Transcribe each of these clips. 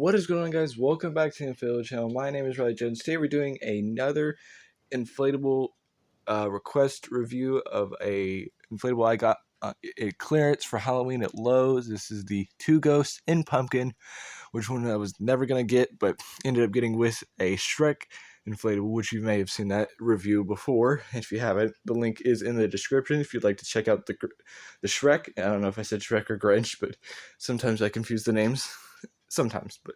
What is going on, guys? Welcome back to the Inflatable channel. My name is Riley Jones. Today we're doing another inflatable request review of a inflatable I got a clearance for Halloween at Lowe's. This is the Two Ghosts in Pumpkin, which one I was never going to get, but ended up getting with a Shrek inflatable, which you may have seen that review before. If you haven't, the link is in the description if you'd like to check out the Shrek. I don't know if I said Shrek or Grinch, but sometimes I confuse the names. Sometimes, but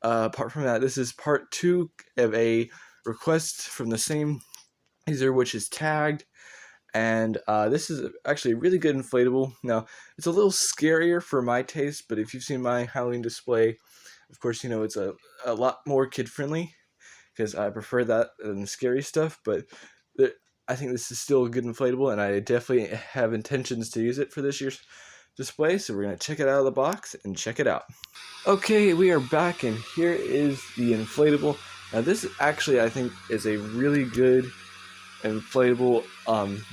apart from that, this is part 2 of a request from the same user, which is tagged, and this is actually a really good inflatable. Now, it's a little scarier for my taste, but if you've seen my Halloween display, of course, you know it's a lot more kid-friendly, because I prefer that than the scary stuff, but I think this is still a good inflatable, and I definitely have intentions to use it for this year's display, so we're going to check it out of the box and check it out. Okay, we are back, and here is the inflatable. Now, this actually, I think, is a really good inflatable.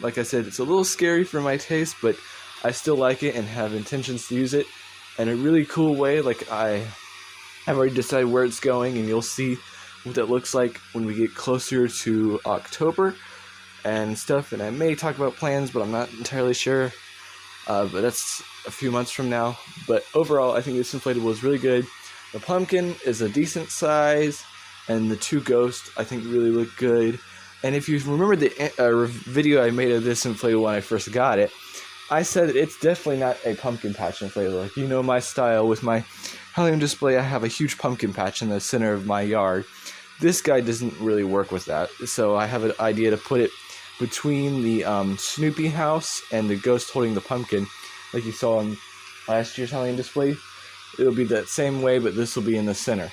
Like I said, it's a little scary for my taste, but I still like it and have intentions to use it in a really cool way. Like, I have already decided where it's going, and you'll see what that looks like when we get closer to October and stuff. And I may talk about plans, but I'm not entirely sure. But that's a few months from now. But overall, I think this inflatable is really good. The pumpkin is a decent size, and the two ghosts, I think, really look good. And if you remember the video I made of this inflatable when I first got it, I said that it's definitely not a pumpkin patch inflatable. Like, you know my style with my Halloween display, I have a huge pumpkin patch in the center of my yard. This guy doesn't really work with that, so I have an idea to put it between the Snoopy house and the ghost holding the pumpkin, like you saw in last year's Halloween display. It'll be that same way, but this will be in the center,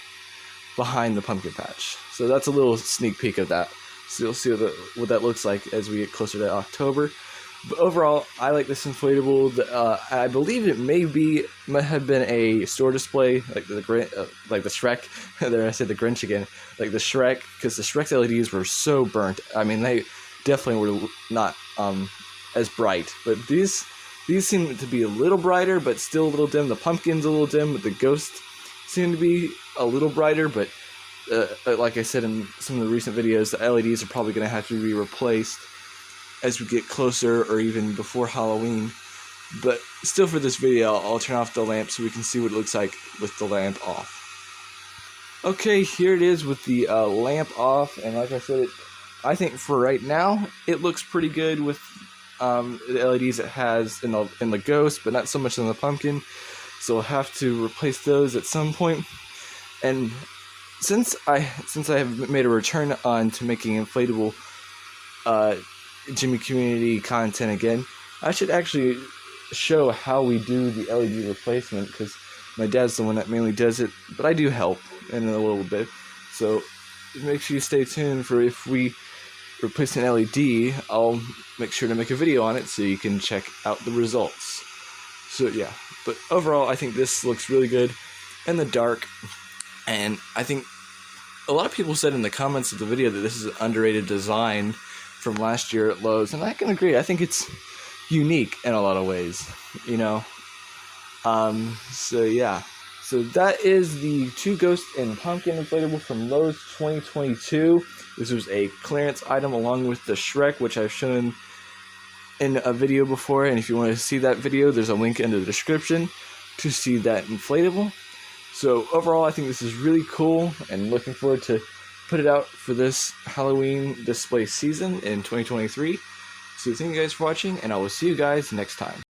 behind the pumpkin patch. So that's a little sneak peek of that. So you'll see what that looks like as we get closer to October. But overall, I like this inflatable. I believe it might have been a store display, like the Shrek. There I said the Grinch again, like the Shrek, because the Shrek's LEDs were so burnt. I mean, they definitely were not as bright, but these seem to be a little brighter, but still a little dim. The pumpkin's a little dim, but the ghosts seem to be a little brighter. But like I said in some of the recent videos, the LEDs are probably going to have to be replaced as we get closer, or even before Halloween. But still, for this video, I'll turn off the lamp so we can see what it looks like with the lamp off. Okay, here it is with the lamp off, and like I said, I think for right now, it looks pretty good with the LEDs it has in the ghost, but not so much in the pumpkin. So I'll have to replace those at some point. And since I have made a return on to making inflatable Jimmy Community content again, I should actually show how we do the LED replacement, because my dad's the one that mainly does it, but I do help in a little bit. So make sure you stay tuned for if we replace an LED, I'll make sure to make a video on it so you can check out the results. So yeah, but overall, I think this looks really good in the dark, and I think a lot of people said in the comments of the video that this is an underrated design from last year at Lowe's, and I can agree. I think it's unique in a lot of ways, you know. So yeah. So that is the Two Ghosts in Pumpkin inflatable from Lowe's 2022. This was a clearance item along with the Shrek, which I've shown in a video before. And if you want to see that video, there's a link in the description to see that inflatable. So overall, I think this is really cool, and looking forward to put it out for this Halloween display season in 2023. So thank you guys for watching, and I will see you guys next time.